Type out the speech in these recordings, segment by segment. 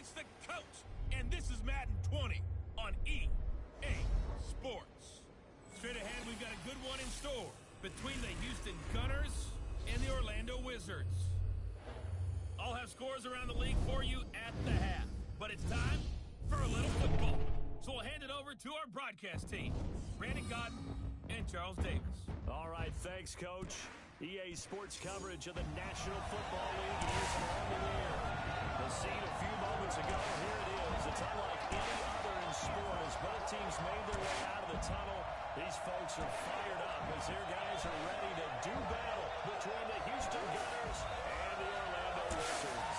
It's the coach, and this is Madden 20 on EA Sports. Straight ahead, we've got a good one in store between the Houston Gunners and the Orlando Wizards. I'll have scores around the league for you at the half, but it's time for a little football. So we'll hand it over to our broadcast team, Brandon Godden and Charles Davis. All right, thanks, Coach. EA Sports coverage of the National Football League is on the air. The scene a few moments ago, here it is. It's unlike any other in sport as both teams made their way out of the tunnel. These folks are fired up as their guys are ready to do battle between the Houston Gunners and the Orlando Wizards.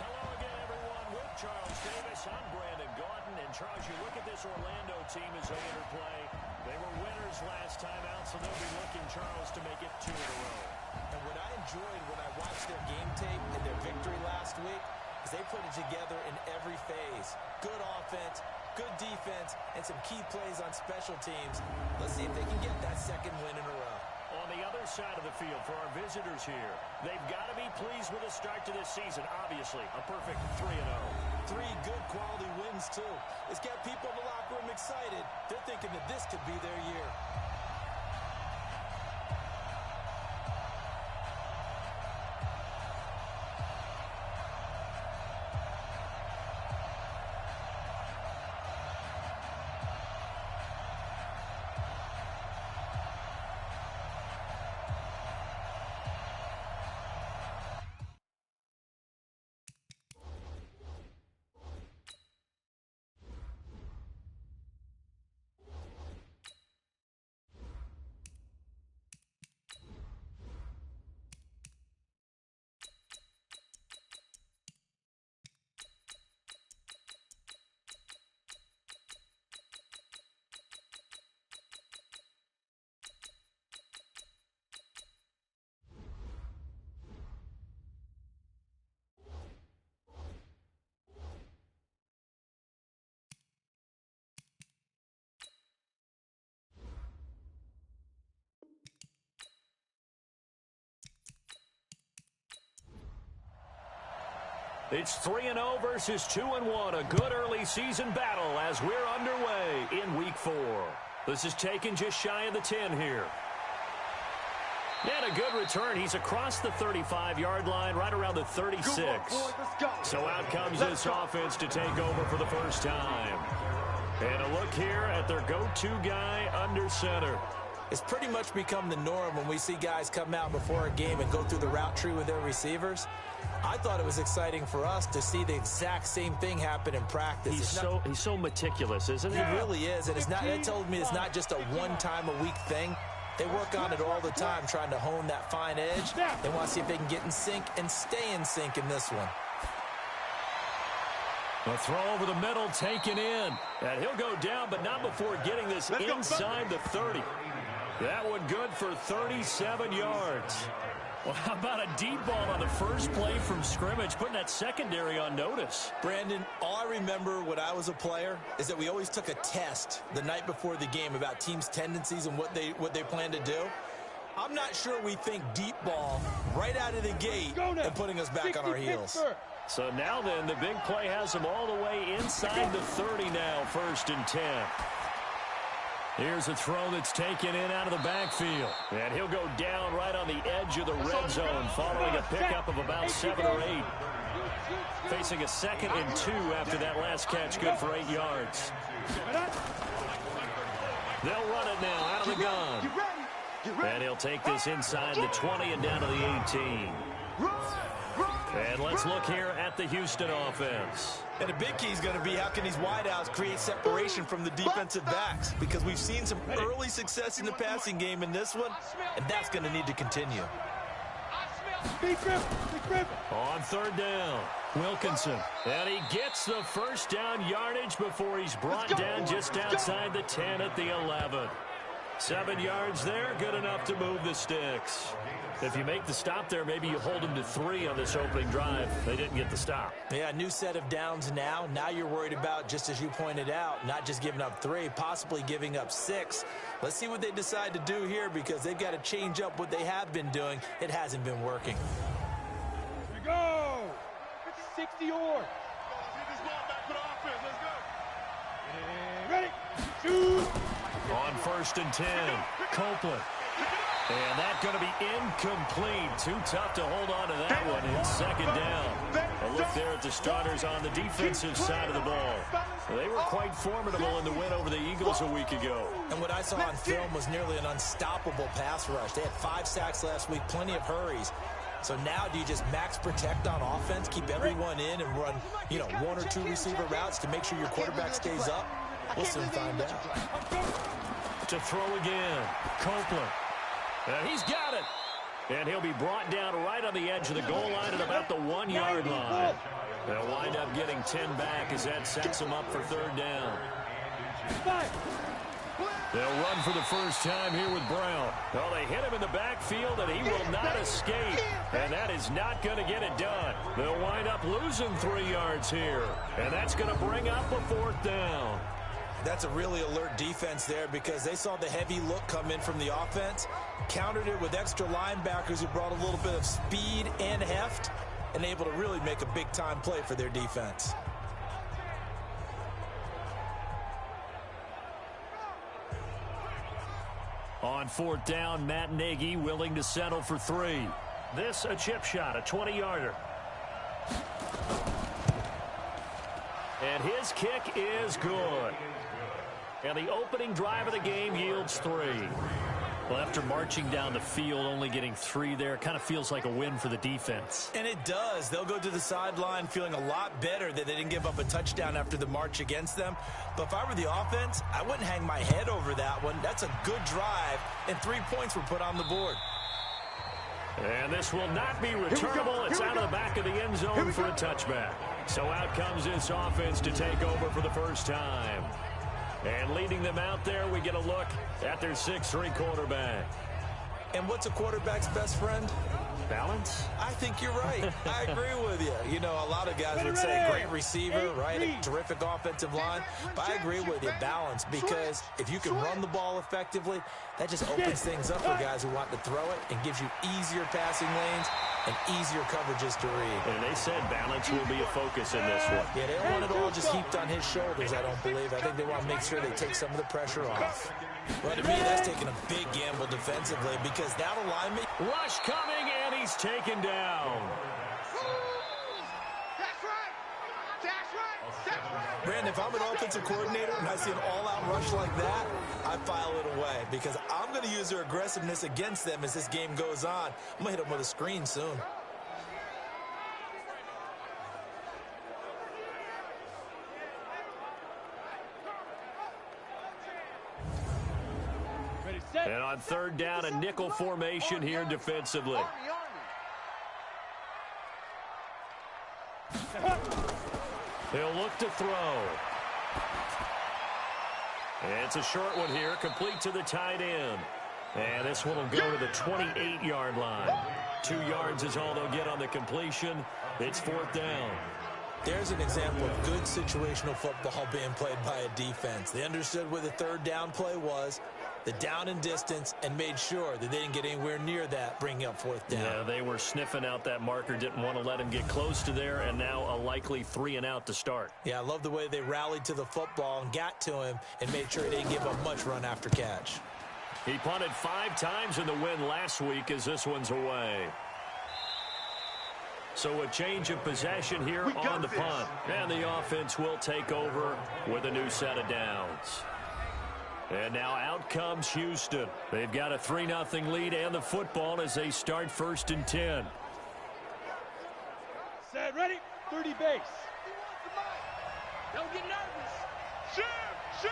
Hello again, everyone. With Charles Davis, I'm Brandon Godden. And Charles, you look at this Orlando team as they interplay. They were winners last time out, so they'll be looking, Charles, to make it 2 in a row. And what I enjoyed when I watched their game tape and their victory last week is they put it together in every phase. Good offense, good defense, and some key plays on special teams. Let's see if they can get that second win in a row. On the other side of the field for our visitors here, they've got to be pleased with the start to this season. Obviously, a perfect 3-0. 3 good quality wins, too. It's got people in the locker room excited. They're thinking that this could be their year. It's 3-0 versus 2-1. A good early season battle as we're underway in Week 4. This is taken just shy of the 10 here. And a good return. He's across the 35-yard line, right around the 36. So out comes this offense to take over for the first time. And a look here at their go-to guy under center. It's pretty much become the norm when we see guys come out before a game and go through the route tree with their receivers. I thought it was exciting for us to see the exact same thing happen in practice. He's so meticulous, isn't he? He really is, and that told me it's not just a one-time-a-week thing. They work on it all the time, trying to hone that fine edge. They want to see if they can get in sync and stay in sync in this one. A throw over the middle, taken in. And he'll go down, but not before getting this inside the 30. That one good for 37 yards. Well, how about a deep ball on the first play from scrimmage, putting that secondary on notice? Brandon, all I remember when I was a player is that we always took a test the night before the game about teams' tendencies and what they plan to do. I'm not sure we think deep ball right out of the gate and putting us back on our heels. So now then, the big play has them all the way inside the 30 now, 1st and 10. Here's a throw that's taken in out of the backfield. And he'll go down right on the edge of the red zone following a pickup of about 7 or 8. Facing a 2nd and 2 after that last catch, good for 8 yards. They'll run it now out of the gun. And he'll take this inside the 20 and down to the 18. And let's look here at the Houston offense. And the big key is going to be how can these wideouts create separation from the defensive backs, because we've seen some early success in the passing game in this one, and that's going to need to continue. On 3rd down, Wilkinson. And he gets the first down yardage before he's brought down just outside the 10 at the 11. 7 yards there, good enough to move the sticks. If you make the stop there, maybe you hold them to 3 on this opening drive. They didn't get the stop. Yeah, new set of downs now. Now you're worried about, just as you pointed out, not just giving up 3, possibly giving up 6. Let's see what they decide to do here, because they've got to change up what they have been doing. It hasn't been working. Here we go. 60 Dior. Let's get this ball back for the offense. Let's go. And ready. Shoot. On 1st and 10, Copeland. And that's going to be incomplete. Too tough to hold on to that one in 2nd down. A look there at the starters on the defensive side of the ball. They were quite formidable in the win over the Eagles a week ago. And what I saw on film was nearly an unstoppable pass rush. They had 5 sacks last week, plenty of hurries. So now do you just max protect on offense, keep everyone in, and run, 1 or 2 receiver routes to make sure your quarterback stays up? We'll soon find out. To throw again, Copeland. And he's got it. And he'll be brought down right on the edge of the goal line at about the 1-yard line. They'll wind up getting 10 back as that sets them up for 3rd down. They'll run for the first time here with Brown. Well, they hit him in the backfield, and he will not escape. And that is not going to get it done. They'll wind up losing 3 yards here. And that's going to bring up a 4th down. That's a really alert defense there because they saw the heavy look come in from the offense, countered it with extra linebackers who brought a little bit of speed and heft, and able to really make a big-time play for their defense. On 4th down, Matt Nagy willing to settle for 3. This a chip shot, a 20-yarder. And his kick is good. And the opening drive of the game yields 3. Well, after marching down the field, only getting 3 there, kind of feels like a win for the defense. And it does. They'll go to the sideline feeling a lot better that they didn't give up a touchdown after the march against them. But if I were the offense, I wouldn't hang my head over that one. That's a good drive, and 3 points were put on the board. And this will not be returnable. It's out of the back of the end zone for a touchback. So out comes this offense to take over for the first time. And leading them out there, we get a look at their 6'3" quarterback. And what's a quarterback's best friend? Balance? I think you're right. I agree with you. A lot of guys would say great receiver, right? A terrific offensive line. But I agree with you, balance, because if you can run the ball effectively, that just opens things up for guys who want to throw it and gives you easier passing lanes and easier coverages to read. And they said balance will be a focus in this one. Yeah, they don't want it all just heaped on his shoulders, I don't believe. I think they want to make sure they take some of the pressure off. Well, to me, that's taking a big gamble defensively because that alignment... Rush coming, and he's taken down. That's right. That's right. That's right. Brandon, if I'm an offensive coordinator and I see an all-out rush like that, I file it away because I'm going to use their aggressiveness against them as this game goes on. I'm going to hit them with a screen soon. And on 3rd down, a nickel formation here defensively. They'll look to throw. And it's a short one here, complete to the tight end. And this one will go to the 28-yard line. 2 yards is all they'll get on the completion. It's 4th down. There's an example of good situational football being played by a defense. They understood where the 3rd down play was, the down and distance, and made sure that they didn't get anywhere near that, bringing up 4th down. Yeah, they were sniffing out that marker, didn't want to let him get close to there, and now a likely 3-and-out to start. Yeah, I love the way they rallied to the football and got to him and made sure they didn't give up much run after catch. He punted 5 times in the win last week as this one's away. So a change of possession here on the punt. And the offense will take over with a new set of downs. And now out comes Houston. They've got a 3-0 lead and the football as they start 1st and 10. Set, ready, 30 base. Don't get nervous. Shoot!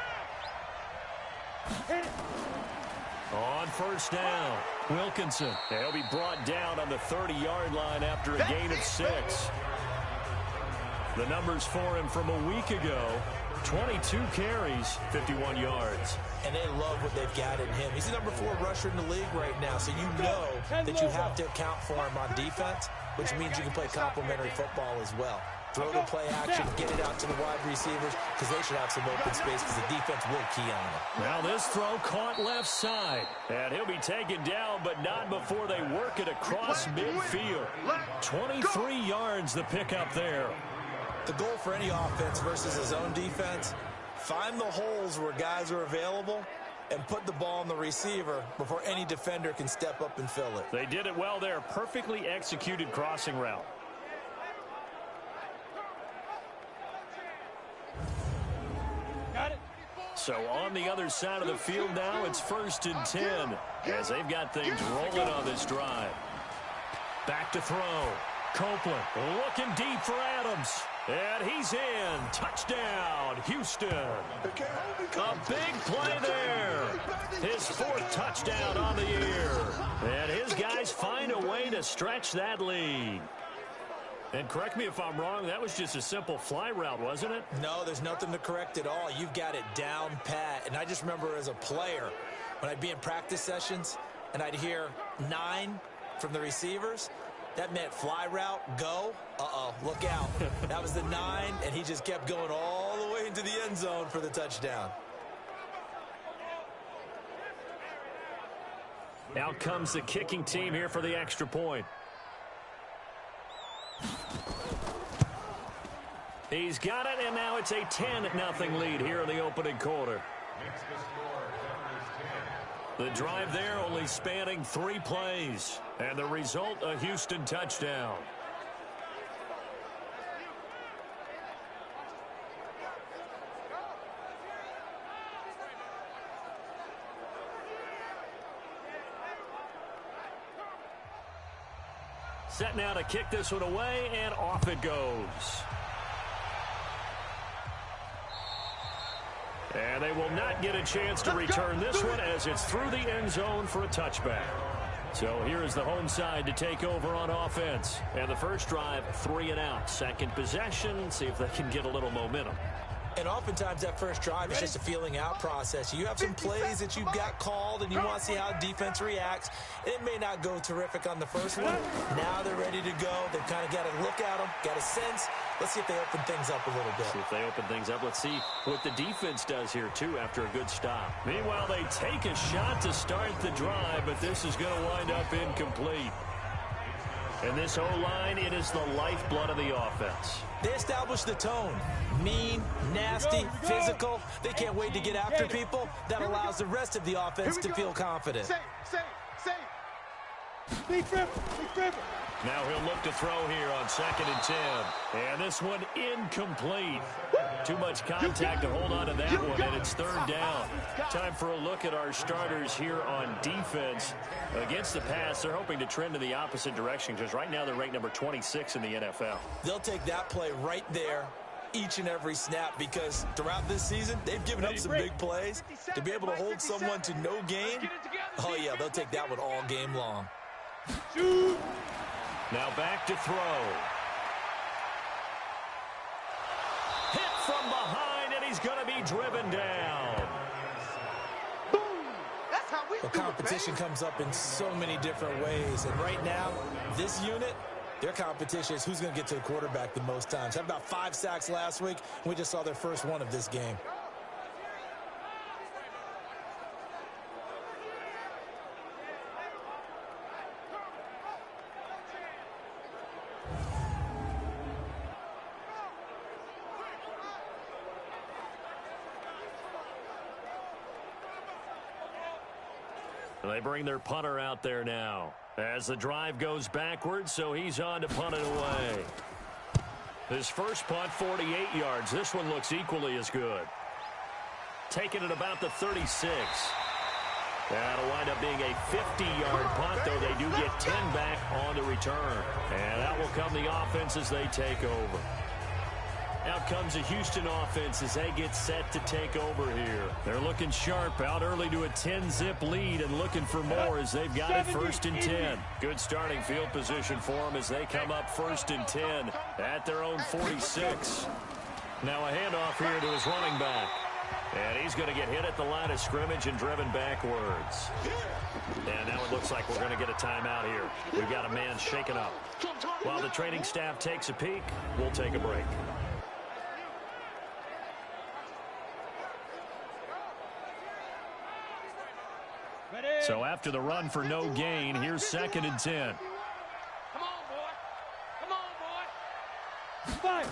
Hit it. On 1st down, Wilkinson. He'll be brought down on the 30-yard line after a gain of 6. The numbers for him from a week ago, 22 carries, 51 yards. And they love what they've got in him. He's the number 4 rusher in the league right now, so you know that you have to account for him on defense, which means you can play complementary football as well. Throw to play action, get it out to the wide receivers, because they should have some open space because the defense will key on them. Now this throw caught left side. And he'll be taken down, but not before they work it across midfield. 23 yards the pickup there. The goal for any offense versus a zone defense, find the holes where guys are available and put the ball on the receiver before any defender can step up and fill it. They did it well there. Perfectly executed crossing route. Got it. So on the other side of the field now, it's 1st and 10 as they've got things rolling on this drive. Back to throw. Copeland looking deep for Adams. And he's in. Touchdown, Houston. A big play there. His 4th touchdown on the year. And his guys find a way to stretch that lead. And correct me if I'm wrong, that was just a simple fly route, wasn't it? No, there's nothing to correct at all. You've got it down pat. And I just remember as a player, when I'd be in practice sessions and I'd hear 9 from the receivers, that meant fly route, go. Uh-oh, look out. That was the 9, and he just kept going all the way into the end zone for the touchdown. Out comes the kicking team here for the extra point. He's got it, and now it's a 10-0 lead here in the opening quarter. The drive there only spanning 3 plays, and the result, a Houston touchdown. Set now to kick this one away, and off it goes. And they will not get a chance to return this one as it's through the end zone for a touchback. So here is the home side to take over on offense. And the first drive, 3 and out. Second possession, see if they can get a little momentum. And oftentimes that first drive is just a feeling out process. You have some plays that you've got called and you want to see how defense reacts. It may not go terrific on the first one. Now they're ready to go. They've kind of got to look at them, got a sense. Let's see if they open things up a little bit. See if they open things up. Let's see what the defense does here, too, after a good stop. Meanwhile, they take a shot to start the drive, but this is going to wind up incomplete. And this O-line, it is the lifeblood of the offense. They establish the tone. Mean, nasty, physical. They can't wait to get after people. That allows the rest of the offense to feel confident. Safe. Big Trevor. Now he'll look to throw here on 2nd and 10. And this one incomplete. Too much contact to hold on to that one, and it's 3rd down. Time for a look at our starters here on defense. Against the pass, they're hoping to trend in the opposite direction because right now they're ranked number 26 in the NFL. They'll take that play right there each and every snap because throughout this season, they've given up some big plays. To be able to hold someone to no gain, oh yeah, they'll take that one all game long. Shoot. Now back to throw. Hit from behind, and he's going to be driven down. That's how we The competition comes up in so many different ways. And right now, this unit, their competition is who's going to get to the quarterback the most times. Had about 5 sacks last week, and we just saw their first one of this game. They bring their punter out there now as the drive goes backwards, so he's on to punt it away. His first punt, 48 yards. This one looks equally as good. Taking it about the 36. That'll wind up being a 50-yard punt, though they do get 10 back on the return. And that will come the offense as they take over. Out comes the Houston offense as they get set to take over here. They're looking sharp, out early to a 10-zip lead and looking for more as they've got it 1st and 10. Good starting field position for them as they come up 1st and 10 at their own 46. Now a handoff here to his running back. And he's going to get hit at the line of scrimmage and driven backwards. And now it looks like we're going to get a timeout here. We've got a man shaken up. While the training staff takes a peek, we'll take a break. So after the run for no gain, here's 2nd and 10. Come on, boy. Five.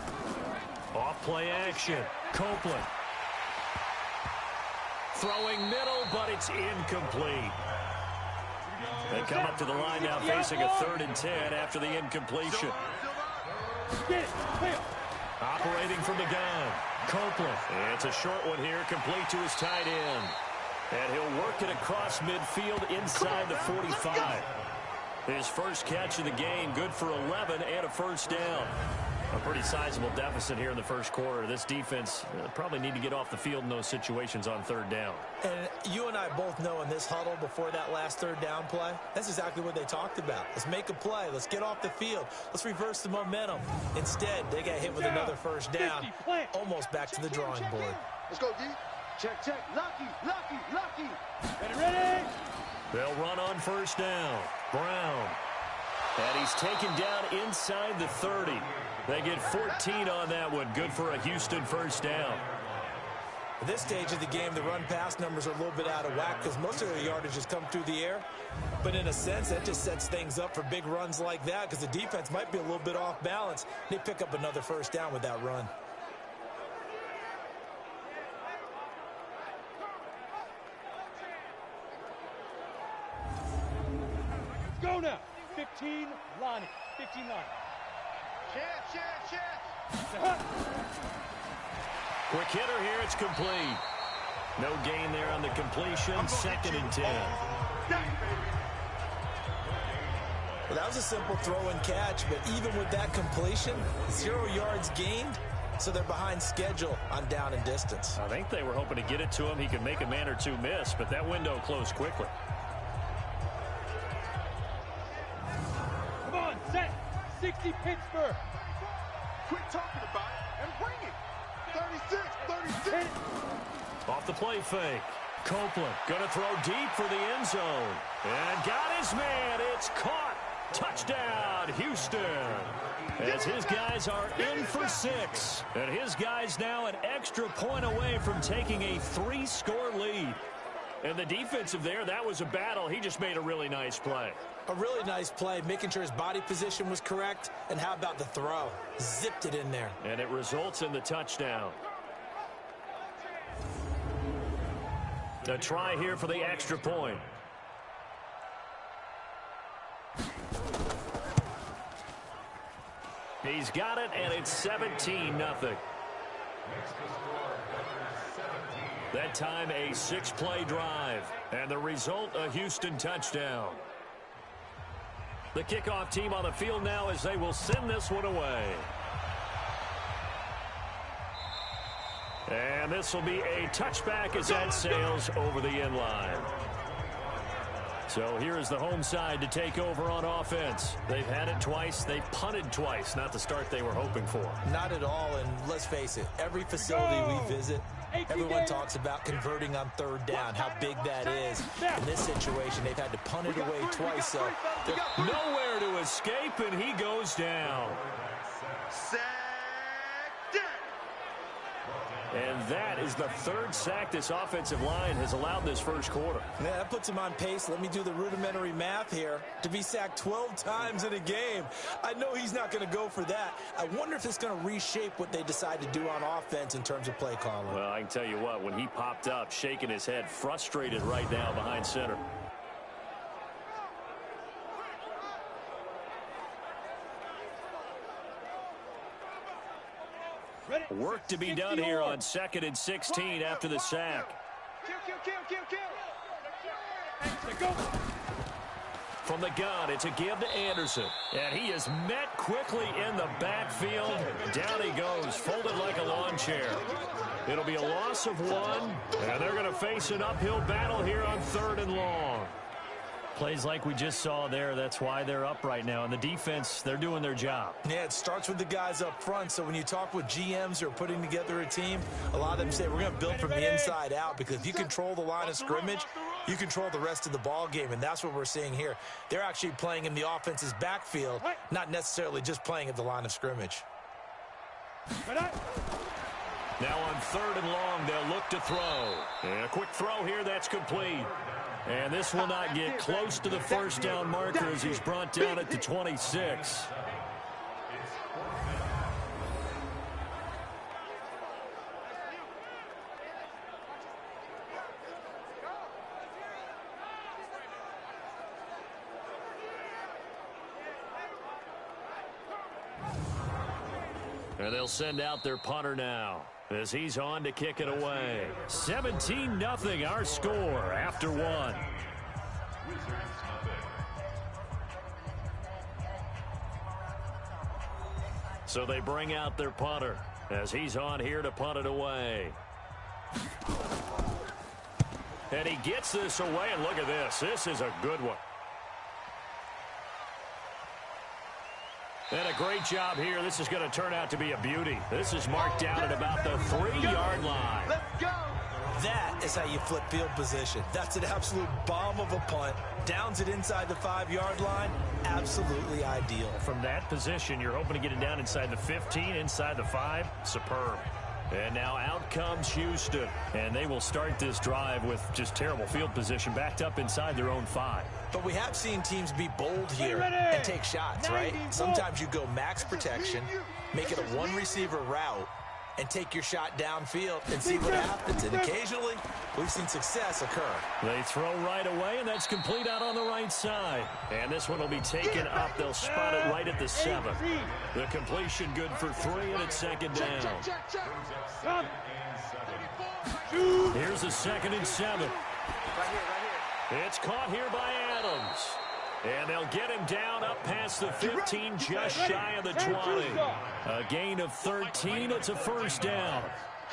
Play action. Copeland. Throwing middle, but it's incomplete. They come up to the line now facing a 3rd and 10 after the incompletion. Operating from the gun. Copeland. It's a short one here, complete to his tight end. And he'll work it across midfield inside the 45. His first catch of the game, good for 11 and a first down. A pretty sizable deficit here in the first quarter. This defense probably need to get off the field in those situations on 3rd down. And you and I both know in this huddle before that last 3rd down play, that's exactly what they talked about. Let's make a play. Let's get off the field. Let's reverse the momentum. Instead, they got hit with another first down, almost back to the drawing board. Let's go, D. Check. Lucky. Ready? They'll run on first down. Brown. And he's taken down inside the 30. They get 14 on that one. Good for a Houston first down. At this stage of the game, the run-pass numbers are a little bit out of whack because most of their yardage has come through the air. But in a sense, that just sets things up for big runs like that because the defense might be a little bit off balance. They pick up another first down with that run. Go now. 15, Lonnie. 15 line. Chance. Quick hitter here. It's complete. No gain there on the completion. 2nd and 10. Well, that was a simple throw and catch, but even with that completion, 0 yards gained, so they're behind schedule on down and distance. I think they were hoping to get it to him. He could make a man or two miss, but that window closed quickly. Come on, set. 60 Pittsburgh. Quit talking about it and bring it. 36. Off the play fake. Copeland going to throw deep for the end zone. And got his man. It's caught. Touchdown, Houston. As his guys are in for 6. And his guys now an extra point away from taking a 3-score lead. And the defensive there, that was a battle. He just made a really nice play. A really nice play, making sure his body position was correct. And how about the throw? Zipped it in there. And it results in the touchdown. A try here for the extra point. He's got it, and it's 17-0. That time a 6-play drive. And the result, a Houston touchdown. The kickoff team on the field now as they will send this one away. And this will be a touchback as that sails over the end line. So here is the home side to take over on offense. They've had it twice. They've punted twice. Not the start they were hoping for. Not at all, and let's face it, every facility we visit, everyone talks about converting on 3rd down, how big that is. In this situation, they've had to punt it away twice, so nowhere to escape, and he goes down. Sack down. And that is the 3rd sack this offensive line has allowed this first quarter. Yeah, that puts him on pace. Let me do the rudimentary math here. To be sacked 12 times in a game, I know he's not going to go for that. I wonder if it's going to reshape what they decide to do on offense in terms of play calling. Well, I can tell you what, when he popped up, shaking his head, frustrated right now behind center. Work to be done here on 2nd and 16 after the sack. Kill. From the gun, it's a give to Anderson. And he is met quickly in the backfield. Down he goes, folded like a lawn chair. It'll be a loss of 1, and they're going to face an uphill battle here on 3rd and long. Plays like we just saw there, that's why they're up right now. And the defense, they're doing their job. Yeah, it starts with the guys up front. So when you talk with GMs who are putting together a team, a lot of them say we're going to build from the inside out, because if you control the line of scrimmage, you control the rest of the ball game, and that's what we're seeing here. They're actually playing in the offense's backfield, not necessarily just playing at the line of scrimmage. Now on 3rd and long, they'll look to throw. And a quick throw here, that's complete. And this will not get close to the first down marker as he's brought down at the 26. And they'll send out their punter now as he's on to kick it away. 17-0 our score after one. So they bring out their punter as he's on here to punt it away. And he gets this away, and look at this. This is a good one. And a great job here. This is going to turn out to be a beauty. This is marked down at about the 3-yard line. Let's go. That is how you flip field position. That's an absolute bomb of a punt. Downs it inside the 5-yard line. Absolutely ideal. From that position, you're hoping to get it down inside the 15, inside the 5. Superb. And now out comes Houston. And they will start this drive with just terrible field position backed up inside their own 5. But we have seen teams be bold here and take shots, right? Sometimes you go max protection, make it a one-receiver route, and take your shot downfield and see what happens. And occasionally, we've seen success occur. They throw right away, and that's complete out on the right side. And this one will be taken up. They'll spot it right at the 7. The completion good for 3, and it's second down. Here's a 2nd and 7. Right here. It's caught here by Adams. And they'll get him down up past the 15, just shy of the 20. A gain of 13. It's a first down.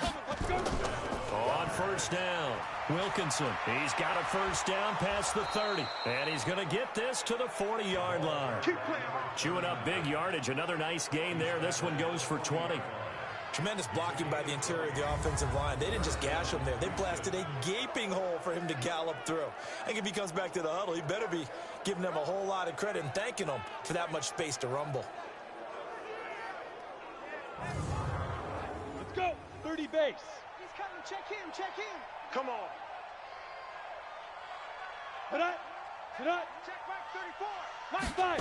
On first down, Wilkinson. He's got a first down past the 30. And he's going to get this to the 40-yard line. Chewing up big yardage. Another nice gain there. This one goes for 20. Tremendous blocking by the interior of the offensive line. They didn't just gash him there. They blasted a gaping hole for him to gallop through. I think if he comes back to the huddle, he better be giving them a whole lot of credit and thanking them for that much space to rumble. Let's go. 30 base. He's coming. Check him. Come on. Tonight. Check back 34. Line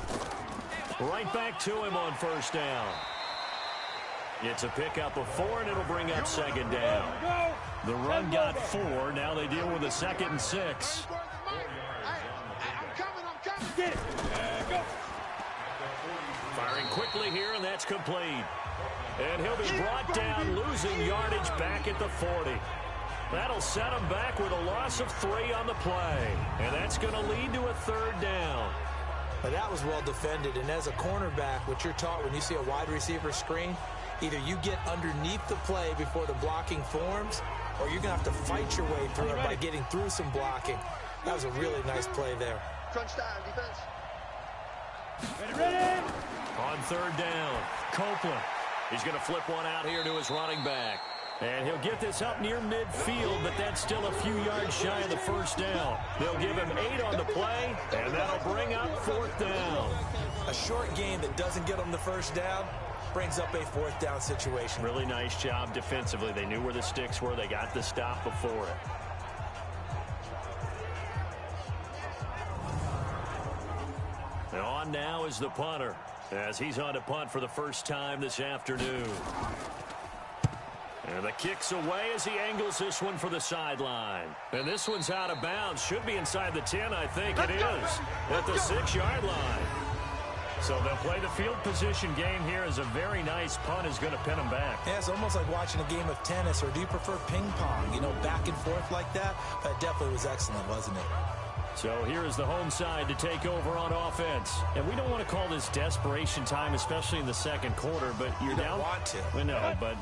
5. Right back to him on first down. It's a pickup of 4, and it'll bring up second down. The run got 4. Now they deal with a 2nd and 6. I'm coming. Get it. Go. Firing quickly here, and that's complete. And he'll be brought down, losing yardage back at the 40. That'll set him back with a loss of 3 on the play. And that's going to lead to a 3rd down. But that was well defended, and as a cornerback, what you're taught when you see a wide receiver screen, either you get underneath the play before the blocking forms, or you're going to have to fight your way through it by getting through some blocking. That was a really nice play there. Crunch time, defense. Ready. On 3rd down, Copeland. He's going to flip one out here to his running back. And he'll get this up near midfield, but that's still a few yards shy of the first down. They'll give him 8 on the play, and that'll bring up 4th down. A short game that doesn't get them the first down brings up a 4th down situation. Really nice job defensively. They knew where the sticks were. They got the stop before it. And on now is the punter, as he's on to punt for the first time this afternoon. And the kick's away as he angles this one for the sideline. And this one's out of bounds. Should be inside the 10, I think it is. At the 6-yard line. So they'll play the field position game here as a very nice punt is going to pin them back. Yeah, it's almost like watching a game of tennis, or do you prefer ping pong? You know, back and forth like that? That definitely was excellent, wasn't it? So here is the home side to take over on offense. And we don't want to call this desperation time, especially in the second quarter, but you're down. You don't want to. Well, no, but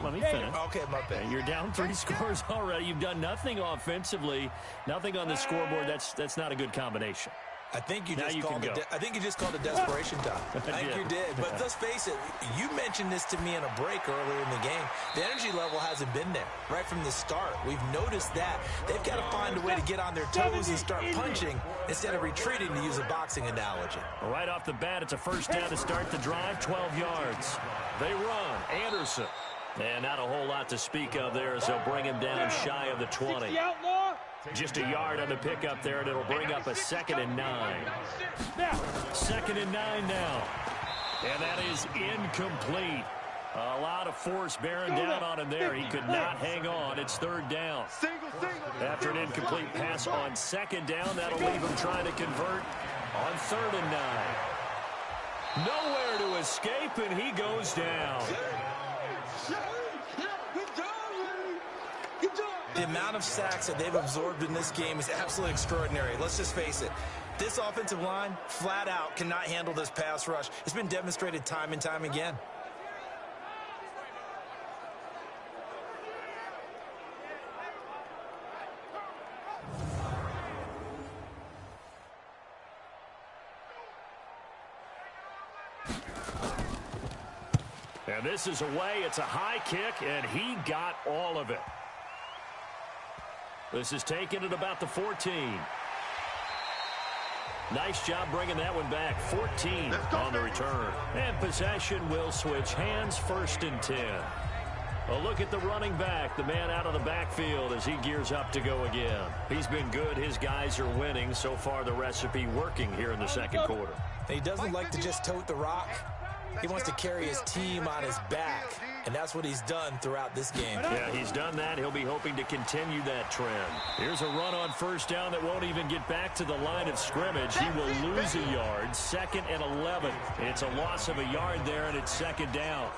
let me finish. Okay, my bad. You're down 3 scores already. You've done nothing offensively, nothing on the scoreboard. That's not a good combination. I think you Now just you called can it. go. I think you just called it desperation time. I think you did. But let's face it. You mentioned this to me in a break earlier in the game. The energy level hasn't been there right from the start. We've noticed that they've got to find a way to get on their toes and start punching instead of retreating, to use a boxing analogy. Right off the bat, it's a first down to start the drive, 12 yards. They run. Anderson. And not a whole lot to speak of there as they'll bring him down shy of the 20. Just a yard on the pickup there, and it'll bring up a 2nd and 9. 2nd and 9 now. And that is incomplete. A lot of force bearing down on him there. He could not hang on. It's 3rd down. After an incomplete pass on 2nd down, that'll leave him trying to convert on 3rd and 9. Nowhere to escape, and he goes down. The amount of sacks that they've absorbed in this game is absolutely extraordinary. Let's just face it. This offensive line, flat out, cannot handle this pass rush. It's been demonstrated time and time again. And this is away. It's a high kick, and he got all of it. This is taken at about the 14. Nice job bringing that one back. 14 on the return. And possession will switch hands, 1st and 10. A look at the running back, the man out of the backfield as he gears up to go again. He's been good. His guys are winning. So far, the recipe working here in the second quarter. He doesn't like to just tote the rock. He wants to carry his team on his back, and that's what he's done throughout this game. Yeah, he's done that. He'll be hoping to continue that trend. Here's a run on 1st down that won't even get back to the line of scrimmage. He will lose a yard, 2nd and 11. It's a loss of a yard there, and it's 2nd down.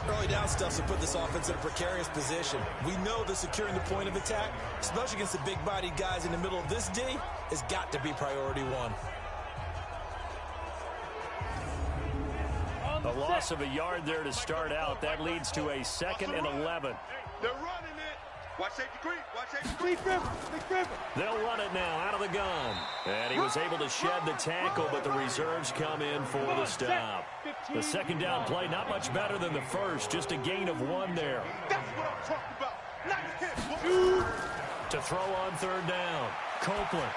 Early down stuff to put this offense in a precarious position. We know that securing the point of attack, especially against the big-bodied guys in the middle of this D, has got to be priority one. A loss of a yard there to start out. That leads to a 2nd and 11. They're running it. Watch safety creep. Watch safety creep. They'll run it now out of the gun. And he was able to shed the tackle, but the reserves come in for the stop. The 2nd down play, not much better than the first. Just a gain of 1 there. That's what I'm talking about. Nice hit. To throw on 3rd down. Copeland.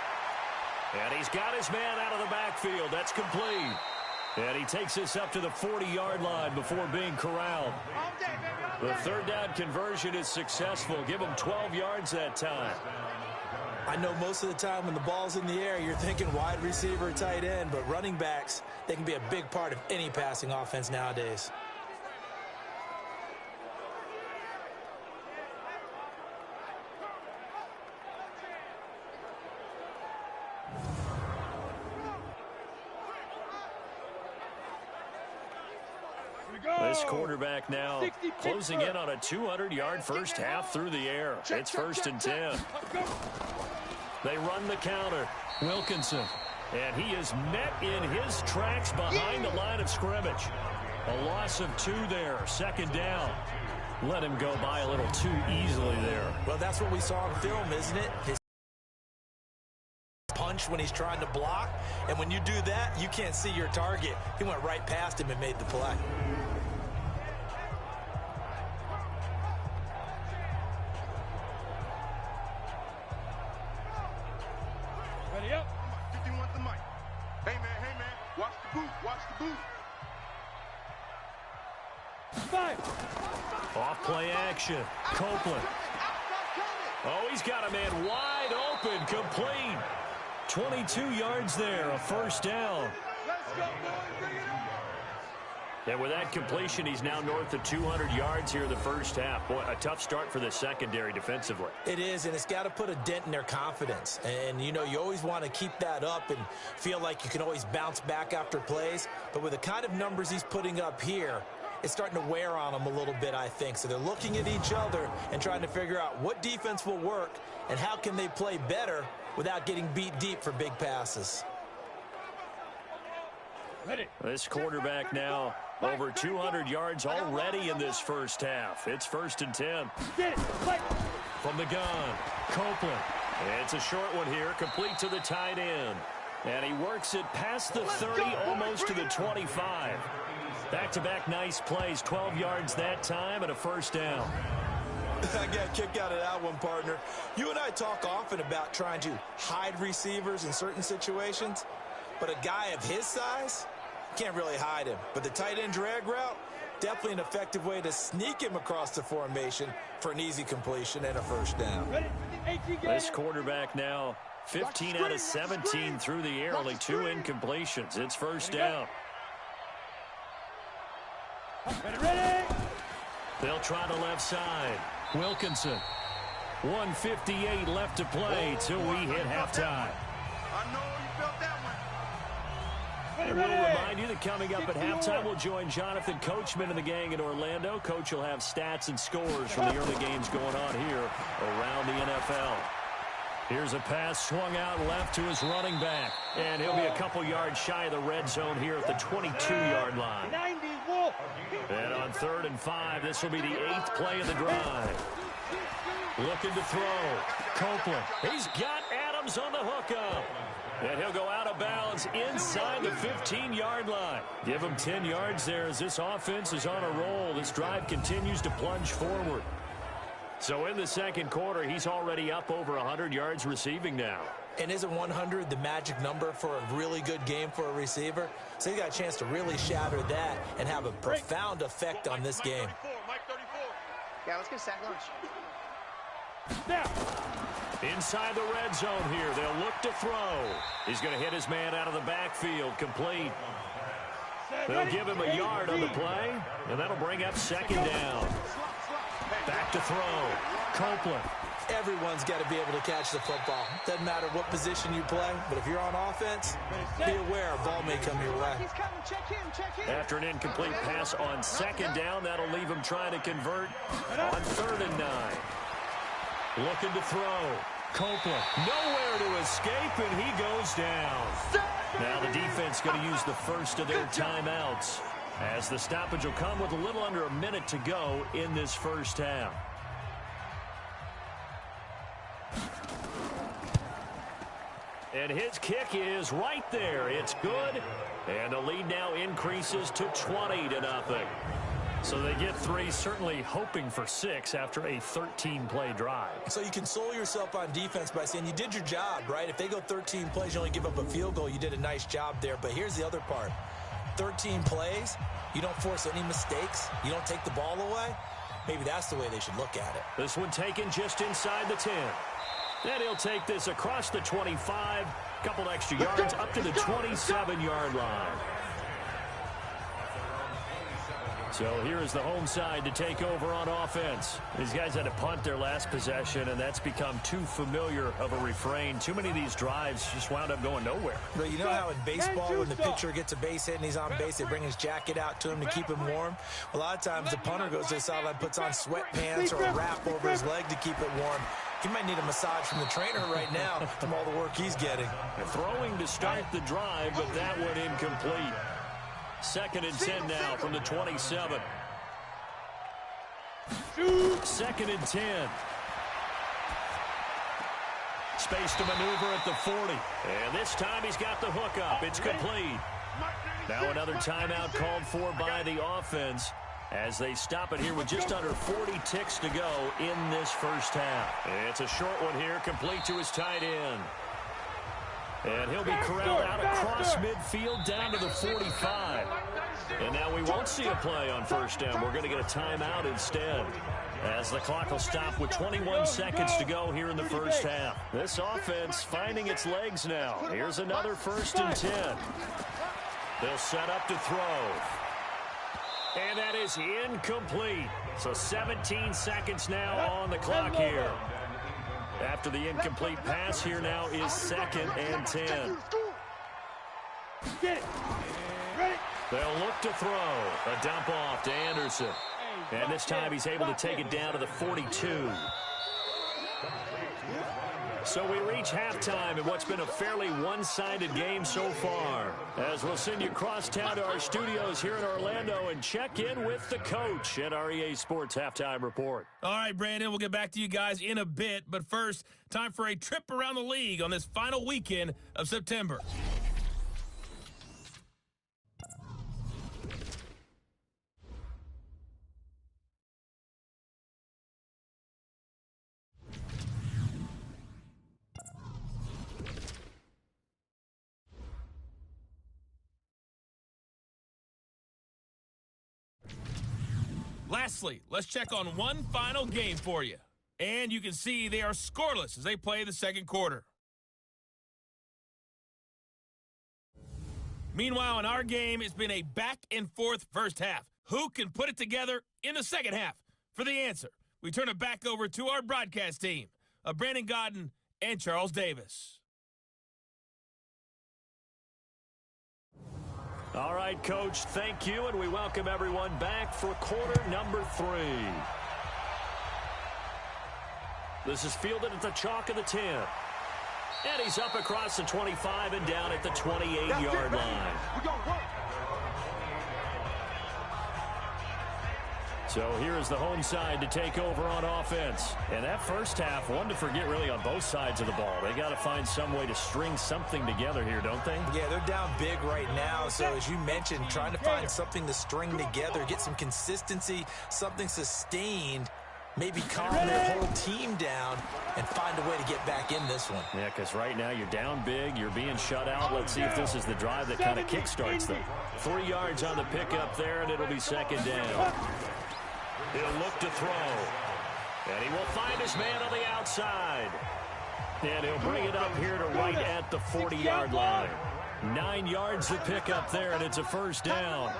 And he's got his man out of the backfield. That's complete. And he takes this up to the 40-yard line before being corralled. The 3rd down conversion is successful. Give him 12 yards that time. I know most of the time when the ball's in the air, you're thinking wide receiver, tight end, but running backs, they can be a big part of any passing offense nowadays. This quarterback now closing in on a 200-yard first half through the air. It's 1st and 10. They run the counter. Wilkinson. And he is met in his tracks behind the line of scrimmage. A loss of 2 there. 2nd down. Let him go by a little too easily there. Well, that's what we saw in film, isn't it? His punch when he's trying to block. And when you do that, you can't see your target. He went right past him and made the play. Ready up. 51 the mic. Hey, man. Watch the boot. Watch the boot. 5. Off play action. Copeland. Oh, he's got a man wide open. Complete. 22 yards there. A 1st down. Let's go, boys. Bring it on. And with that completion, he's now north of 200 yards here in the first half. Boy, a tough start for the secondary defensively. It is, and it's got to put a dent in their confidence. And, you know, you always want to keep that up and feel like you can always bounce back after plays. But with the kind of numbers he's putting up here, it's starting to wear on them a little bit, I think. So they're looking at each other and trying to figure out what defense will work and how can they play better without getting beat deep for big passes. Ready. This quarterback now over 200 yards already in this first half. It's 1st and 10. Get it. Fight. From the gun, Copeland. It's a short one here, complete to the tight end. And he works it past the 30, almost to the 25. Back-to-back nice plays, 12 yards that time and a 1st down. I got a kick out of that one, partner. You and I talk often about trying to hide receivers in certain situations, but a guy of his size can't really hide him. But the tight end drag route, definitely an effective way to sneak him across the formation for an easy completion and a 1st down. Ready. 18 This quarterback now 15 out of 17 through the air, only 2 incompletions. It's 1st down. Ready. They'll try the left side. Wilkinson. 1:58 left to play till we hit halftime. I know you felt that one. And we'll remind you that coming up at halftime, we'll join Jonathan Coachman and the gang in Orlando. Coach will have stats and scores from the early games going on here around the NFL. Here's a pass swung out left to his running back. And he'll be a couple yards shy of the red zone here at the 22-yard line. And on 3rd and 5, this will be the 8th play of the drive. Looking to throw. Copeland. He's got Adams on the hookup. And he'll go out of bounds inside the 15-yard line. Give him 10 yards there as this offense is on a roll. This drive continues to plunge forward. So in the second quarter, he's already up over 100 yards receiving now. And isn't 100 the magic number for a really good game for a receiver? So he got a chance to really shatter that and have a profound effect on this game. Yeah, let's get a sack lunch. Inside the red zone here, they'll look to throw. He's going to hit his man out of the backfield, complete. They'll give him a yard on the play, and that'll bring up 2nd down. Back to throw. Copeland. Everyone's got to be able to catch the football. Doesn't matter what position you play, but if you're on offense, be aware a ball may come your way. After an incomplete pass on 2nd down, that'll leave him trying to convert on 3rd and 9. Looking to throw. Copeland. Nowhere to escape, and he goes down. Now the defense going to use the first of their timeouts, as the stoppage will come with a little under a minute to go in this first half. And his kick is right there. It's good. And the lead now increases to 20-0. So they get 3, certainly hoping for 6 after a 13-play drive. So you console yourself on defense by saying you did your job, right? If they go 13 plays, you only give up a field goal, you did a nice job there. But here's the other part. 13 plays, you don't force any mistakes, you don't take the ball away. Maybe that's the way they should look at it. This one taken just inside the 10. And he'll take this across the 25, couple extra yards up to the 27-yard line. So here is the home side to take over on offense. These guys had to punt their last possession, and that's become too familiar of a refrain. Too many of these drives just wound up going nowhere. But you know how in baseball, when the pitcher gets a base hit and he's on base, they bring his jacket out to him to keep him warm? A lot of times the punter goes to the sideline, puts on sweatpants or a wrap over his leg to keep it warm. He might need a massage from the trainer right now from all the work he's getting. Throwing to start the drive, but that one incomplete. 2nd and 10 now from the 27. 2nd and 10. Space to maneuver at the 40. And this time he's got the hookup. It's complete. Now another timeout called for by the offense as they stop it here with just under 40 ticks to go in this first half. It's a short one here, complete to his tight end. And he'll be corralled out across midfield down to the 45. And now we won't see a play on 1st down. We're going to get a timeout instead, as the clock will stop with 21 seconds to go here in the first half. This offense finding its legs now. Here's another 1st and 10. They'll set up to throw. And that is incomplete. So 17 seconds now on the clock here. After the incomplete pass, here now is 2nd and 10. Get it. Ready? They'll look to throw. A dump off to Anderson. And this time he's able to take it down to the 42. So we reach halftime in what's been a fairly one-sided game so far, as we'll send you across town to our studios here in Orlando and check in with the coach at our EA Sports Halftime Report. All right, Brandon, we'll get back to you guys in a bit. But first, time for a trip around the league on this final weekend of September. Lastly, let's check on one final game for you. And you can see they are scoreless as they play the second quarter. Meanwhile, in our game, it's been a back-and-forth first half. Who can put it together in the second half? For the answer, we turn it back over to our broadcast team of Brandon Godden and Charles Davis. All right, Coach, thank you, and we welcome everyone back for quarter number 3. This is fielded at the chalk of the 10. And he's up across the 25 and down at the 28-yard line. So here is the home side to take over on offense. And that first half, one to forget really on both sides of the ball. They got to find some way to string something together here, don't they? Yeah, they're down big right now. So as you mentioned, trying to find something to string together, get some consistency, something sustained, maybe calm their whole team down and find a way to get back in this one. Yeah, because right now you're down big, you're being shut out. Let's see if this is the drive that kind of kickstarts them. 3 yards on the pickup there, and it'll be second down. He'll look to throw. And he will find his man on the outside. And he'll bring it up here to right at the 40-yard line. 9 yards to pick up there, and it's a first down.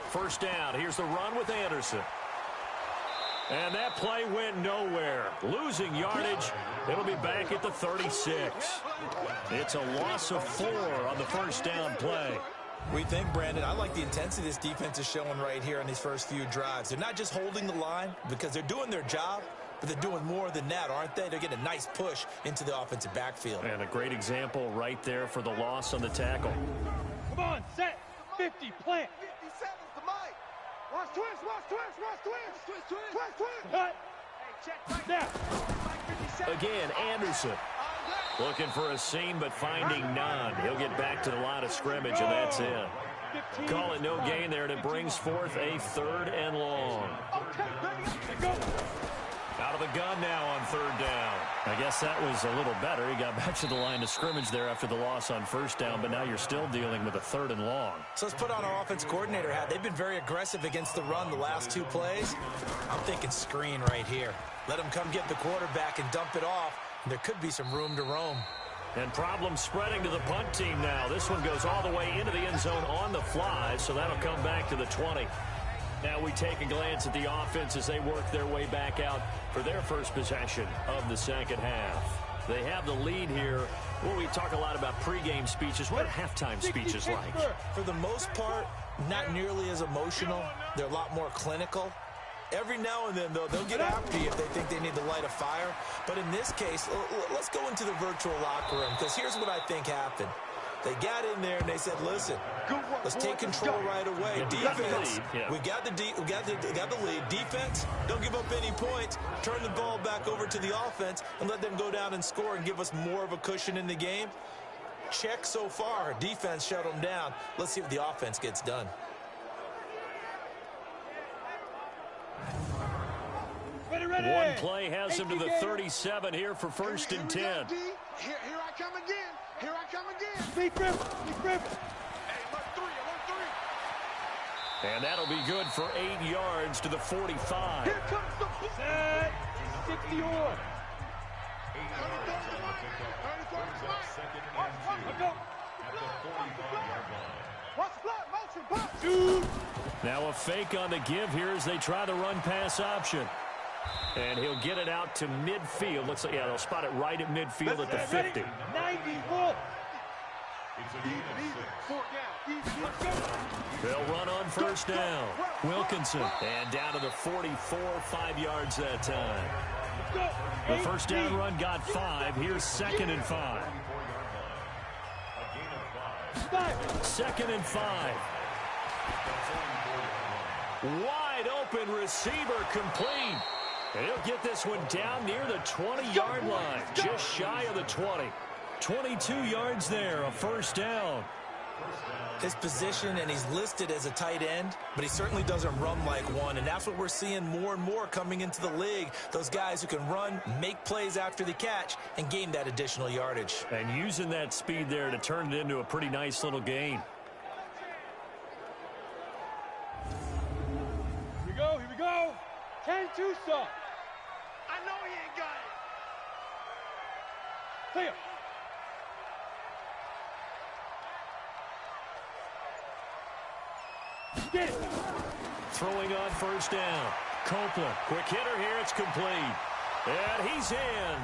First down. Here's the run with Anderson. And that play went nowhere. Losing yardage. It'll be back at the 36. It's a loss of 4 on the first down play. We think, Brandon, I like the intensity this defense is showing right here on these first few drives. They're not just holding the line because they're doing their job, but they're doing more than that, aren't they? They're getting a nice push into the offensive backfield. And a great example right there for the loss on the tackle. Come on, set, 50, plant. 57's the mic. Watch twist, watch twist, watch twist. Twist, twist. Twist, twist. Cut. Hey, check. Now. Again, Anderson. Looking for a seam, but finding none. He'll get back to the line of scrimmage, and that's it. Call it no gain there, and it brings forth a 3rd and long. Out of the gun now on 3rd down. I guess that was a little better. He got back to the line of scrimmage there after the loss on 1st down, but now you're still dealing with a 3rd and long. So let's put on our offense coordinator hat. They've been very aggressive against the run the last 2 plays. I'm thinking screen right here. Let them come get the quarterback and dump it off. There could be some room to roam. And problems spreading to the punt team now. This one goes all the way into the end zone on the fly, so that'll come back to the 20. Now we take a glance at the offense as they work their way back out for their first possession of the second half. They have the lead here. Well, we talk a lot about pregame speeches. What are halftime speeches like? For the most part, not nearly as emotional. They're a lot more clinical. Every now and then, though, they'll get after you if they think they need to light a fire. But in this case, let's go into the virtual locker room, because here's what I think happened. They got in there and they said, listen, let's take control right away. Defense, we got the lead. Defense, don't give up any points. Turn the ball back over to the offense and let them go down and score and give us more of a cushion in the game. Check so far. Defense shut them down. Let's see what the offense gets done. One play has him to the 37 here for 1st and 10. Here I come again. Here I come again. Big grip. Hey, alert 3. And that'll be good for 8 yards to the 45. Here comes the Set, 60 on. 34 Now a fake on the give here as they try the run-pass option. And he'll get it out to midfield. Looks like, yeah, they'll spot it right at midfield at the 50. 94. They'll run on 1st down. Wilkinson. And down to the 44, 5 yards that time. The 1st down run got 5. Here's 2nd and 5. 2nd and 5. Wide open receiver complete. And he'll get this one down near the 20-yard line. Just shy of the 20. 22 yards there, a 1st down. His position, and he's listed as a tight end, but he certainly doesn't run like one, and that's what we're seeing more and more coming into the league. Those guys who can run, make plays after the catch, and gain that additional yardage. And using that speed there to turn it into a pretty nice little gain. Here we go. 10 Tucson. I know he ain't got it. Clear. Get it. Throwing on 1st down. Copeland, quick hitter here, it's complete. And he's in.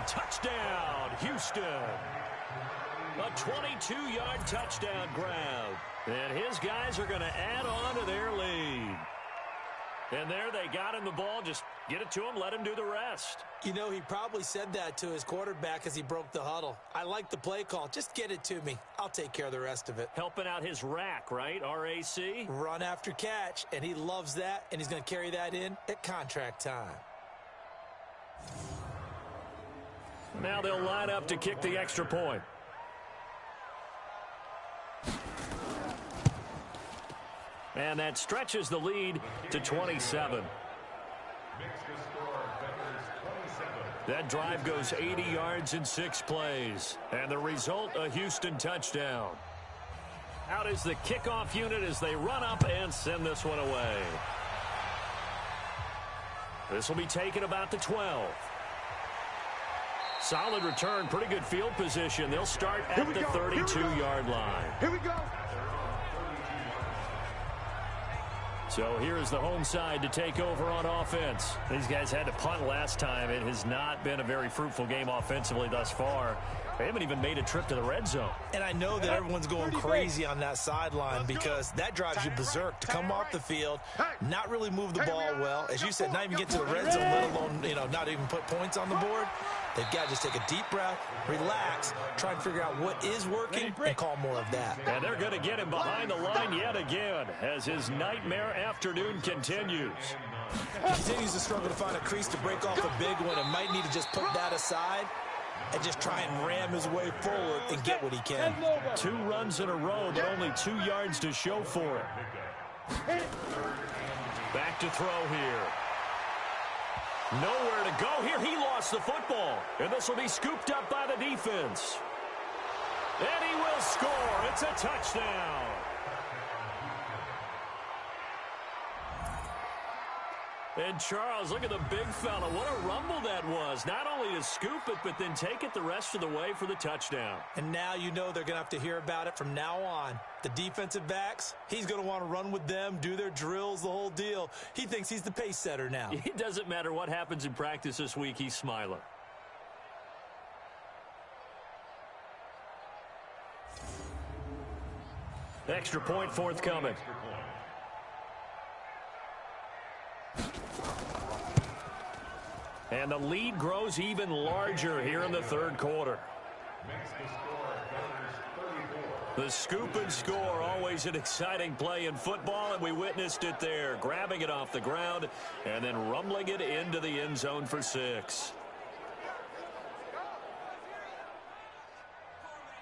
Touchdown, Houston. A 22-yard touchdown grab. And his guys are going to add on to their lead. And there they got him the ball. Just get it to him, let him do the rest. You know, he probably said that to his quarterback as he broke the huddle. I like the play call. Just get it to me. I'll take care of the rest of it. Helping out his rack, right? RAC? Run after catch, and he loves that, and he's going to carry that in at contract time. Now they'll line up to kick the extra point. And that stretches the lead to 27. That drive goes 80 yards in 6 plays. And the result, a Houston touchdown. Out is the kickoff unit as they run up and send this one away. This will be taken about the 12. Solid return, pretty good field position. They'll start at the 32-yard line. Here we go. So here's the home side to take over on offense. These guys had to punt last time. It has not been a very fruitful game offensively thus far. They haven't even made a trip to the red zone. And I know that everyone's going crazy on that sideline because that drives you berserk to come off the field, not really move the ball well. As you said, not even get to the red zone, let alone, not even put points on the board. They've got to just take a deep breath, relax, try and figure out what is working, and call more of that. And they're going to get him behind the line yet again as his nightmare afternoon continues. He continues to struggle to find a crease to break off a big one and might need to just put that aside and just try and ram his way forward and get what he can. 2 runs in a row, but only 2 yards to show for it. Back to throw here. Nowhere to go here. He lost the football. And this will be scooped up by the defense. And he will score. It's a touchdown. And Charles, look at the big fella. What a rumble that was. Not only to scoop it, but then take it the rest of the way for the touchdown. And now you know they're going to have to hear about it from now on. The defensive backs, he's going to want to run with them, do their drills, the whole deal. He thinks he's the pace setter now. It doesn't matter what happens in practice this week. He's smiling. Extra point forthcoming. And the lead grows even larger here in the third quarter. The scoop and score, always an exciting play in football, and we witnessed it there, grabbing it off the ground and then rumbling it into the end zone for 6.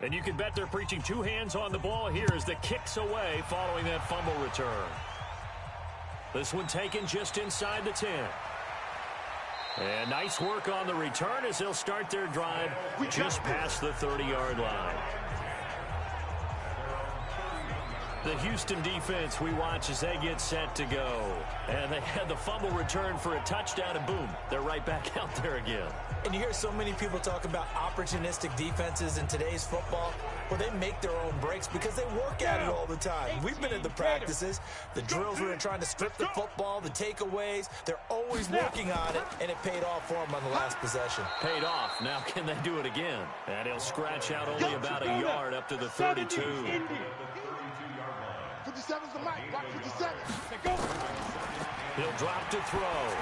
And you can bet they're preaching 2 hands on the ball here as the kick's away following that fumble return. This one taken just inside the 10. And nice work on the return as they'll start their drive just past the 30-yard line. The Houston defense we watch as they get set to go. And they had the fumble return for a touchdown, and boom, they're right back out there again. And you hear so many people talk about opportunistic defenses in today's football. Well, they make their own breaks because they work at it all the time. We've been at the practices, the drills where they're trying to strip the football, the takeaways. They're always working on it, and it paid off for them on the last possession. Paid off. Now can they do it again? And he'll scratch out only about a yard up to the 32. 57's the mic. Watch 57. He'll drop to throw.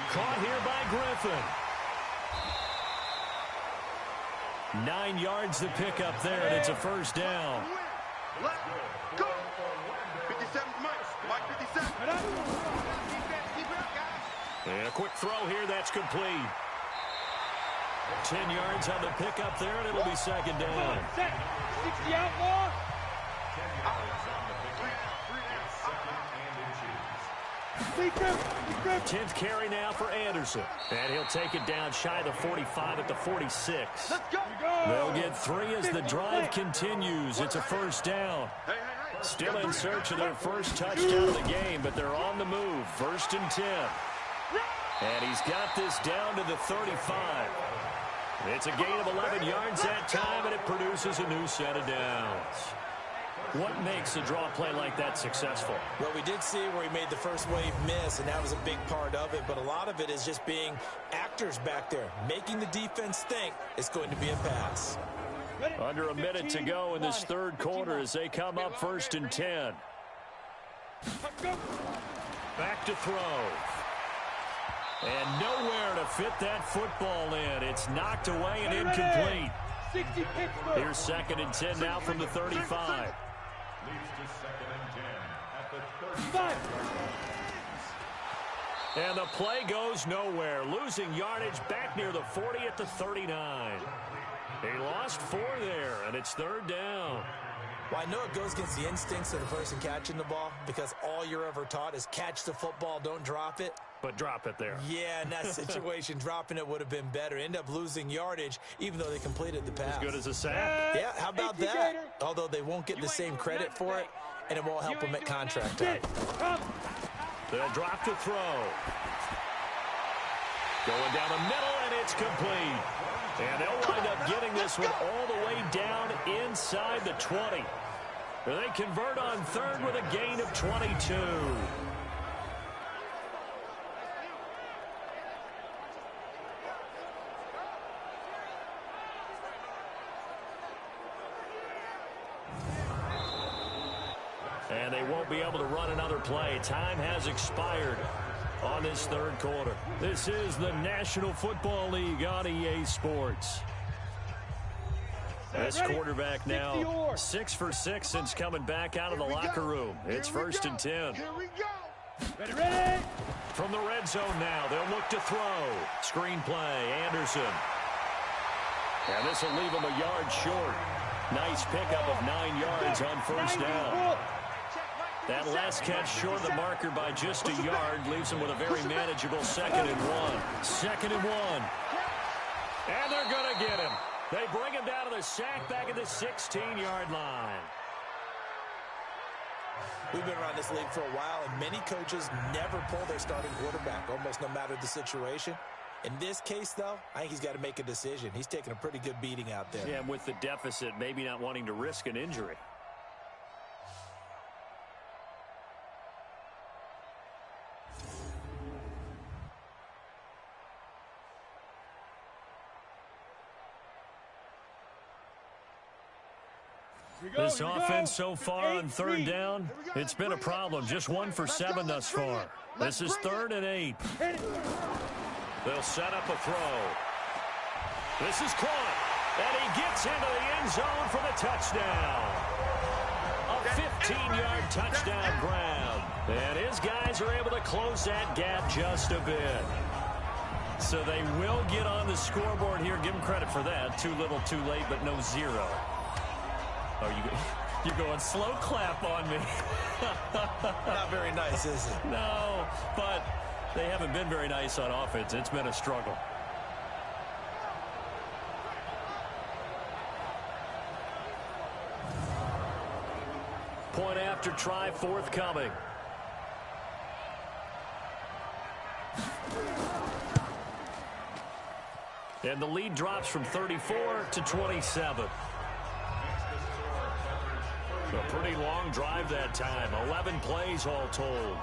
Caught here by Griffin. 9 yards to pick up there, and it's a first down. Let's go. 57's Mike. Mike 57. And a quick throw here, that's complete. 10 yards on the pickup there, and it'll be second down. 60 outlaw. 10th carry now for Anderson. And he'll take it down shy of the 45 at the 46. Let's go. They'll get 3 as the drive continues. It's a first down. Still in search of their first touchdown of the game, but they're on the move. 1st and 10. And he's got this down to the 35. It's a gain of 11 yards that time, and it produces a new set of downs. What makes a draw play like that successful? Well, we did see where he made the first wave miss, and that was a big part of it. But a lot of it is just being actors back there, making the defense think it's going to be a pass. Under a minute to go in this third quarter as they come up 1st and 10. Back to throw. And nowhere to fit that football in. It's knocked away and incomplete. Here's 2nd and 10 now from the 35. Leads to 2nd and 10 at the 35. And the play goes nowhere. Losing yardage back near the 40 at the 39. They lost 4 there, and it's 3rd down. Well, I know it goes against the instincts of the person catching the ball because all you're ever taught is catch the football, don't drop it. But drop it there. Yeah, in that situation, dropping it would have been better. End up losing yardage, even though they completed the pass. As good as a sack. Yeah, how about that? Although they won't get the same credit for it, and it won't help them at contract time. They'll drop the throw. Going down the middle, and it's complete. And they'll wind up getting this one all the way down inside the 20. They convert on 3rd with a gain of 22. And they won't be able to run another play. Time has expired on this 3rd quarter. This is the National Football League on EA Sports. This quarterback now 6 for 6 since coming back out of the locker room. It's 1st and 10. Here we go. Ready. From the red zone now, they'll look to throw. Screen play, Anderson. And this will leave him a yard short. Nice pickup of 9 yards on 1st down. That last catch short of the marker by just a yard leaves him with a very manageable 2nd and 1. 2nd and 1. And they're going to get him. They bring him down to the sack back at the 16-yard line. We've been around this league for a while, and many coaches never pull their starting quarterback, almost no matter the situation. In this case, though, I think he's got to make a decision. He's taking a pretty good beating out there. Yeah, and with the deficit, maybe not wanting to risk an injury. This offense so far on 3rd down, it's been a problem. Just 1 for 7 thus far. This is 3rd and 8. They'll set up a throw. This is caught. And he gets into the end zone for the touchdown. A 15-yard touchdown grab. And his guys are able to close that gap just a bit. So they will get on the scoreboard here. Give them credit for that. Too little, too late, but no 0. Oh, you're going slow clap on me. Not very nice, is it? No, but they haven't been very nice on offense. It's been a struggle. Point after try forthcoming. And the lead drops from 34 to 27. A pretty long drive that time. 11 plays all told.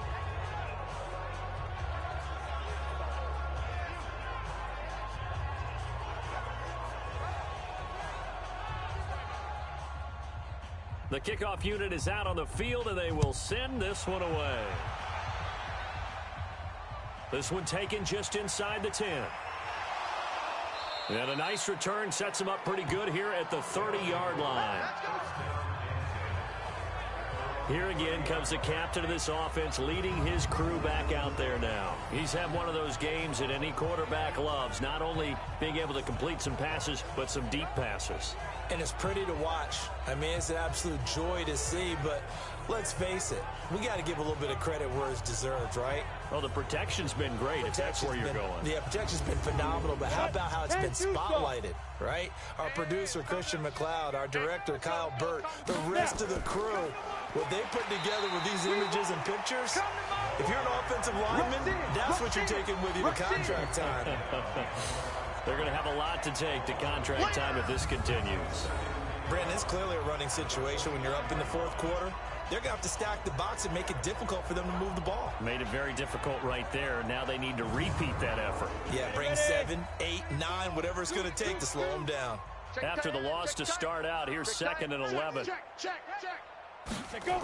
The kickoff unit is out on the field, and they will send this one away. This one taken just inside the 10. And a nice return sets them up pretty good here at the 30-yard line. Here again comes the captain of this offense leading his crew back out there now. He's had one of those games that any quarterback loves, not only being able to complete some passes, but some deep passes. And it's pretty to watch. I mean, it's an absolute joy to see, but let's face it, we got to give a little bit of credit where it's deserved, right? Well, the protection's been great, if that's where you're going. Yeah, protection's been phenomenal, but how about how it's been spotlighted, right? Our producer, Christian McLeod, our director, Kyle Burt, the rest of the crew, what they put together with these images and pictures, if you're an offensive lineman, that's what you're taking with you to contract time. They're going to have a lot to take to contract time if this continues. Brandon, it's clearly a running situation when you're up in the 4th quarter. They're going to have to stack the box and make it difficult for them to move the ball. Made it very difficult right there. Now they need to repeat that effort. Yeah, bring 7, 8, 9, whatever it's going to take to slow them down. After the loss to start out, here's 2nd and 11. Check, go.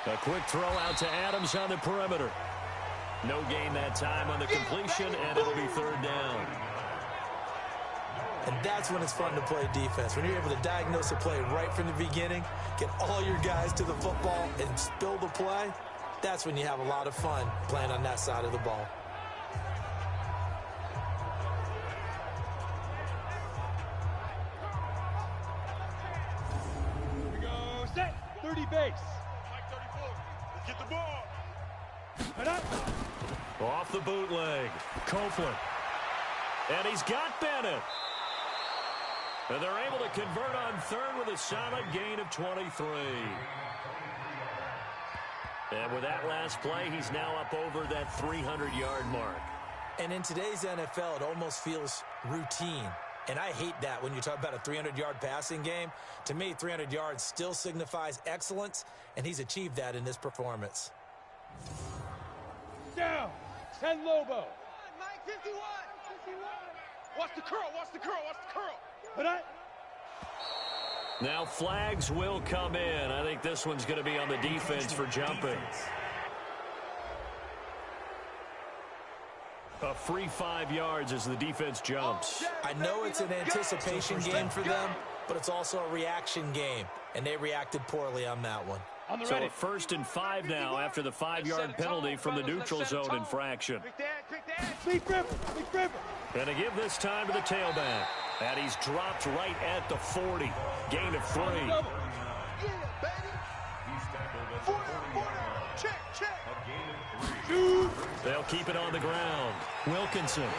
A quick throw out to Adams on the perimeter. No gain that time on the completion, and it'll be 3rd down. And that's when it's fun to play defense. When you're able to diagnose a play right from the beginning, get all your guys to the football, and spill the play, that's when you have a lot of fun playing on that side of the ball. Here we go, set. 30 base. Mike 34. Get the ball. Head up. Off the bootleg. Copeland. And he's got Bennett. And they're able to convert on 3rd with a solid gain of 23. And with that last play, he's now up over that 300-yard mark. And in today's NFL, it almost feels routine. And I hate that when you talk about a 300-yard passing game. To me, 300 yards still signifies excellence, and he's achieved that in this performance. Down. 10 Lobo. Mike 51. Watch the curl. Watch the curl. Watch the curl. Head up. Now flags will come in. I think this one's going to be on the defense for jumping. A free 5 yards as the defense jumps. I know it's an anticipation game for them, but it's also a reaction game, and they reacted poorly on that one. So a 1st and 5 now after the 5-yard penalty from the neutral zone infraction. Big river. Big river. And to give this time to the tailback. And he's dropped right at the 40. Gain of 3. Yeah, baby. Check, check. They'll keep it on the ground. Wilkinson.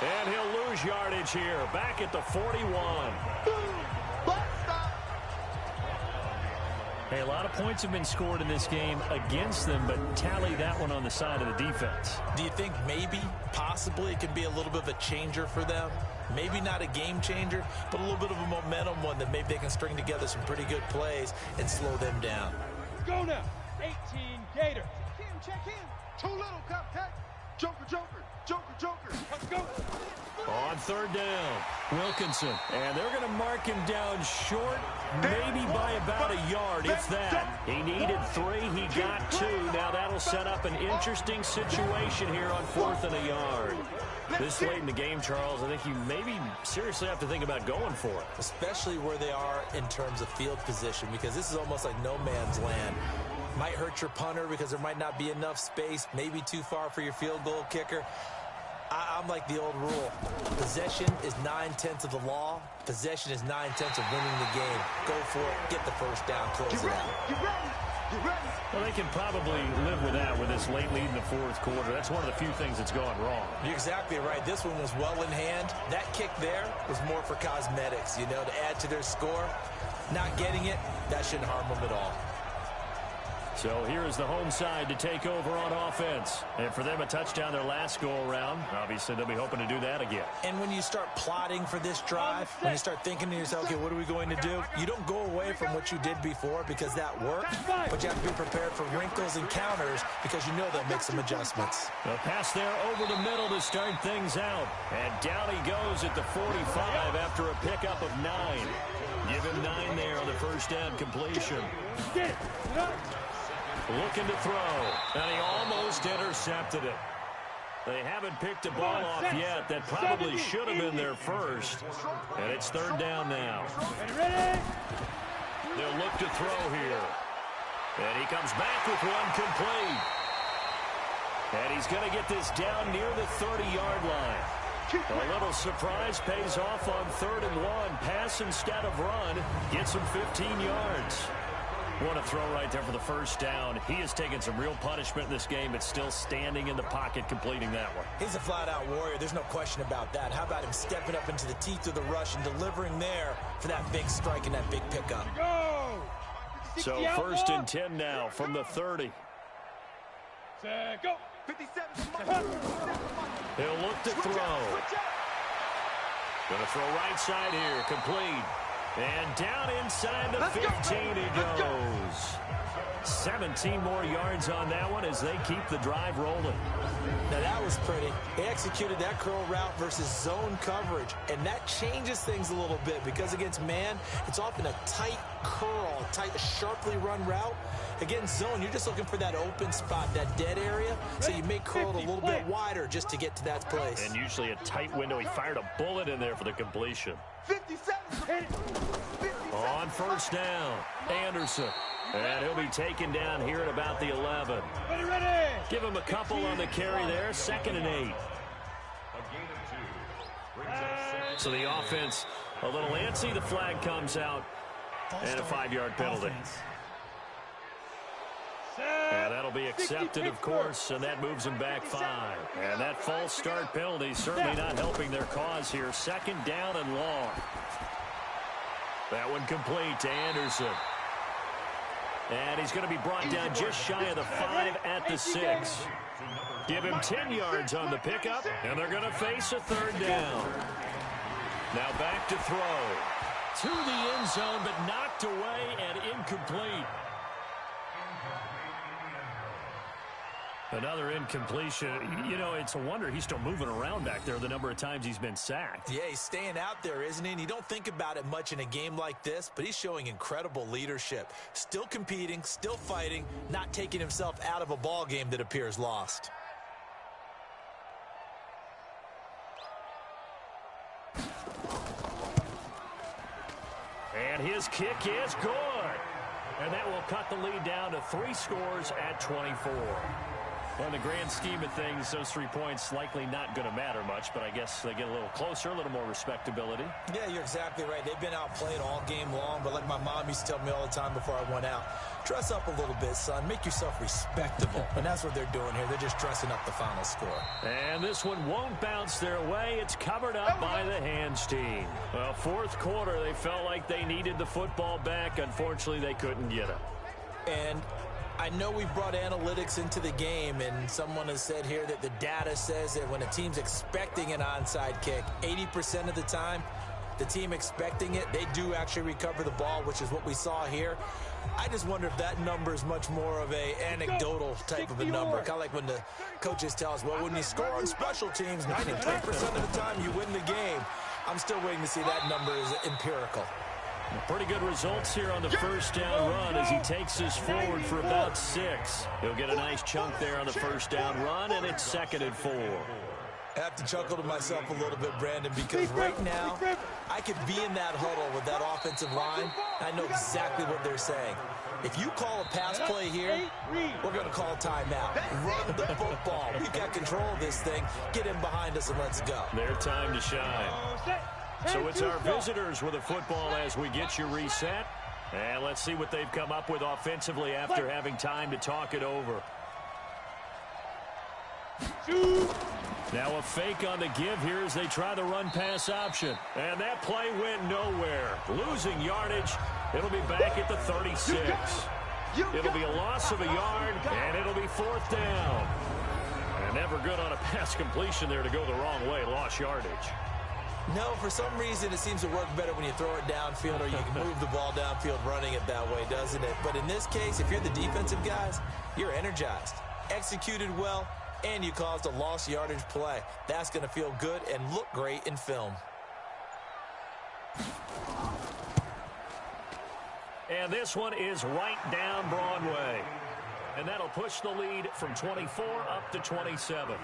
And he'll lose yardage here. Back at the 41. Hey, a lot of points have been scored in this game against them, but tally that one on the side of the defense. Do you think maybe, possibly, it can be a little bit of a changer for them? Maybe not a game changer, but a little bit of a momentum one that maybe they can string together some pretty good plays and slow them down. Go now. 18 Gator. Check in. Too little, cupcake. Joker, joker, joker, joker. Let's go. On 3rd down, Wilkinson. And they're going to mark him down short, maybe by about a yard, if that. He needed 3. He got 2. Now that'll set up an interesting situation here on 4th and a yard. This late in the game, Charles, I think you maybe seriously have to think about going for it. Especially where they are in terms of field position, because this is almost like no man's land. Might hurt your punter because there might not be enough space, maybe too far for your field goal kicker. I'm like the old rule. Possession is 9/10 of the law. Possession is 9/10 of winning the game. Go for it. Get the first down. Close it out. Get ready. Get ready. Well, they can probably live with that with this late lead in the 4th quarter. That's one of the few things that's gone wrong. You're exactly right. This one was well in hand. That kick there was more for cosmetics, you know, to add to their score. Not getting it, that shouldn't harm them at all. So here is the home side to take over on offense. And for them, a touchdown their last go-around. Obviously, they'll be hoping to do that again. And when you start plotting for this drive, when you start thinking to yourself, okay, what are we going to do? You don't go away from what you did before because that worked, but you have to be prepared for wrinkles and counters because you know they'll make some adjustments. A pass there over the middle to start things out. And down he goes at the 45 after a pickup of 9. Give him 9 there on the first down completion. Looking to throw, and he almost intercepted it. They haven't picked a ball off yet. That probably should have been their first. And it's 3rd down now. They'll look to throw here. And he comes back with one complete. And he's going to get this down near the 30-yard line. A little surprise pays off on 3rd and 1. Pass instead of run. Gets him 15 yards. What a throw right there for the first down. He has taken some real punishment in this game, but still standing in the pocket completing that one. He's a flat-out warrior. There's no question about that. How about him stepping up into the teeth of the rush and delivering there for that big strike and that big pickup? So 1st and 10 now from the 30. Go. 57. He'll look to throw. Going to throw right side here. Complete. And down inside the 15 he goes. 17 more yards on that one as they keep the drive rolling. Now that was pretty. They executed that curl route versus zone coverage, and that changes things a little bit because against man, it's often a tight curl, tight, sharply run route. Against zone, you're just looking for that open spot, that dead area, so you may curl it a little bit wider just to get to that place. And usually a tight window. He fired a bullet in there for the completion. 57. On first down, Anderson. And he'll be taken down here at about the 11. Ready. Give him a couple on the carry there. 2nd and 8. So the offense a little antsy. The flag comes out. And a 5-yard penalty. And that'll be accepted, of course, and that moves them back 5. And that false start penalty certainly not helping their cause here. 2nd down and long. That one complete to Anderson. And he's going to be brought down just shy of the 5 at the 6. Give him 10 yards on the pickup, and they're going to face a 3rd down. Now back to throw. To the end zone, but knocked away and incomplete. Another incompletion. You know, it's a wonder he's still moving around back there the number of times he's been sacked. Yeah, he's staying out there, isn't he? And you don't think about it much in a game like this, but he's showing incredible leadership. Still competing, still fighting, not taking himself out of a ball game that appears lost. And his kick is good. And that will cut the lead down to 3 scores at 24. Well, in the grand scheme of things, those 3 points likely not going to matter much, but I guess they get a little closer, a little more respectability. Yeah, you're exactly right. They've been outplayed all game long, but like my mom used to tell me all the time before I went out, dress up a little bit, son. Make yourself respectable. And that's what they're doing here. They're just dressing up the final score. And this one won't bounce their way. It's covered up by the hands team. Well, 4th quarter, they felt like they needed the football back. Unfortunately, they couldn't get it. And I know we've brought analytics into the game, and someone has said here that the data says that when a team's expecting an onside kick, 80% of the time, the team expecting it, they do actually recover the ball, which is what we saw here. I just wonder if that number is much more of a anecdotal type of a number. Kind of like when the coaches tell us, well, when you score on special teams, 93% of the time you win the game. I'm still waiting to see that number is empirical. Pretty good results here on the first down run as he takes us forward for about 6. He'll get a nice chunk there on the first down run, and it's 2nd and 4. I have to chuckle to myself a little bit, Brandon, because right now I could be in that huddle with that offensive line. I know exactly what they're saying. If you call a pass play here, we're going to call timeout. Run the football. We've got control of this thing. Get in behind us and let's go. Their time to shine. So it's our visitors with a football as we get you reset. And let's see what they've come up with offensively after having time to talk it over. Now a fake on the give here as they try the run-pass option. And that play went nowhere. Losing yardage. It'll be back at the 36. It'll be a loss of a yard, and it'll be 4th down. And never good on a pass completion there to go the wrong way. Lost yardage. No, for some reason, it seems to work better when you throw it downfield or you can move the ball downfield running it that way, doesn't it? But in this case, if you're the defensive guys, you're energized, executed well, and you caused a lost yardage play. That's going to feel good and look great in film. And this one is right down Broadway. And that'll push the lead from 24 up to 27.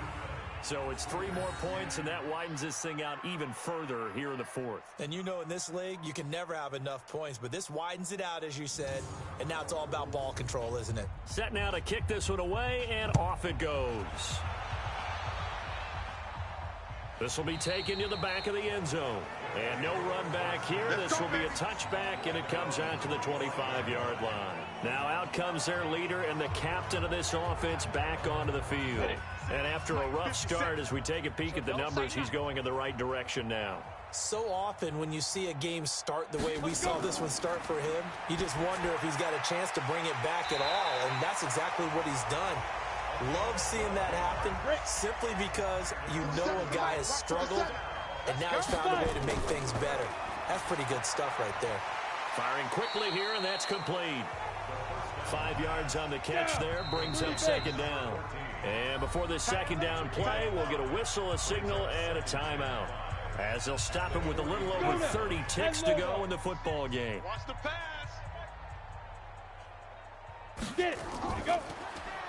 So it's 3 more points, and that widens this thing out even further here in the 4th. And you know in this league, you can never have enough points, but this widens it out, as you said, and now it's all about ball control, isn't it? Set now to kick this one away, and off it goes. This will be taken to the back of the end zone. And no run back here. This will be a touchback, and it comes out to the 25-yard line. Now out comes their leader and the captain of this offense back onto the field. And after a rough start, as we take a peek at the numbers, he's going in the right direction now. So often when you see a game start the way we saw this one start for him, you just wonder if he's got a chance to bring it back at all, and that's exactly what he's done. Love seeing that happen simply because you know a guy has struggled, and now he's found a way to make things better. That's pretty good stuff right there. Firing quickly here, and that's complete. 5 yards on the catch there, brings up second down. And before this second down play, we'll get a whistle, a signal, and a timeout, as they'll stop him with a little over 30 ticks to go in the football game. Watch the pass. Get it. There you go.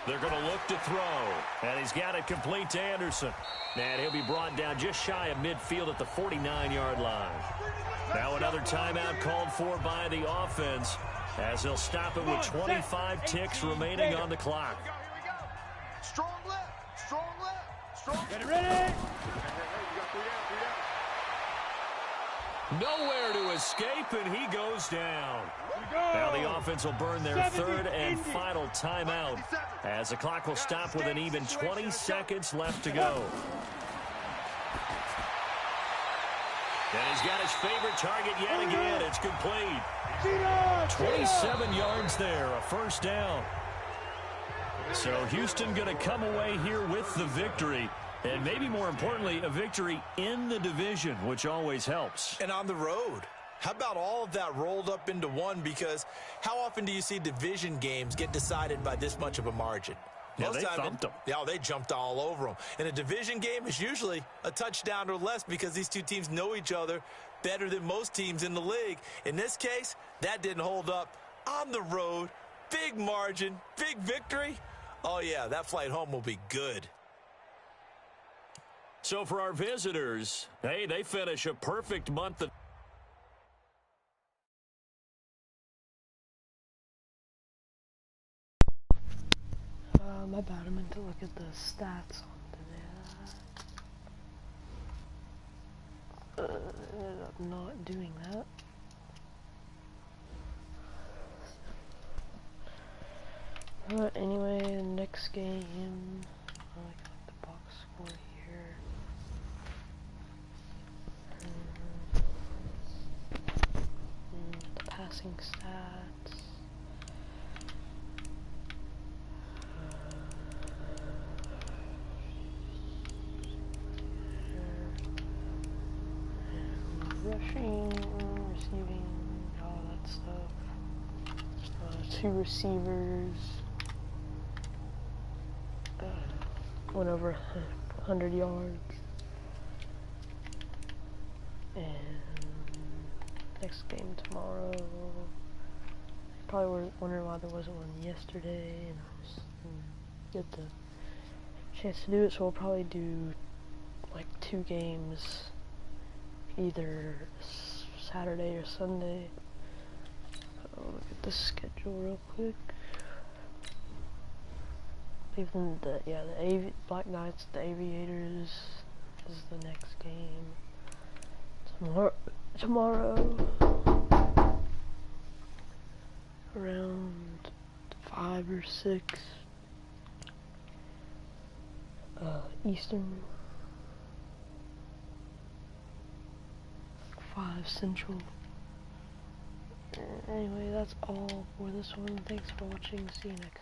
They're going to look to throw, and he's got it complete to Anderson. And he'll be brought down just shy of midfield at the 49-yard line. Now another timeout called for by the offense, as they'll stop it with 25 ticks remaining on the clock. Here we go. Strong left. Strong left. Strong. Get it ready. You got 3 down. Nowhere to escape, and he goes down. Here we go. Now the offense will burn their third and final timeout, as the clock will stop with an even 20 seconds left to go. And he's got his favorite target yet again. It's complete. 27 yards there, a first down. So Houston going to come away here with the victory. And maybe more importantly, a victory in the division, which always helps. And on the road. How about all of that rolled up into one? Because how often do you see division games get decided by this much of a margin? Yeah, they thumped them. Yeah, they jumped all over them. And a division game is usually a touchdown or less because these two teams know each other better than most teams in the league. In this case, that didn't hold up. On the road, big margin, big victory. Oh, yeah, that flight home will be good. So for our visitors, hey, they finish a perfect month of my bad, I meant to look at the stats on today. Ended up not doing that. But anyway, the next game, I got the box score here. The passing stats. Rushing, receiving, all that stuff. 2 receivers. Went over 100 yards. And next game tomorrow. Probably were wondering why there wasn't one yesterday, and I just didn't get the chance to do it. So we'll probably do like 2 games. Either Saturday or Sunday. So look at the schedule real quick. Even the Black Knights, the Aviators is the next game. Tomorrow around 5 or 6 Eastern. 5 Central. Anyway, that's all for this one. Thanks for watching. See you next.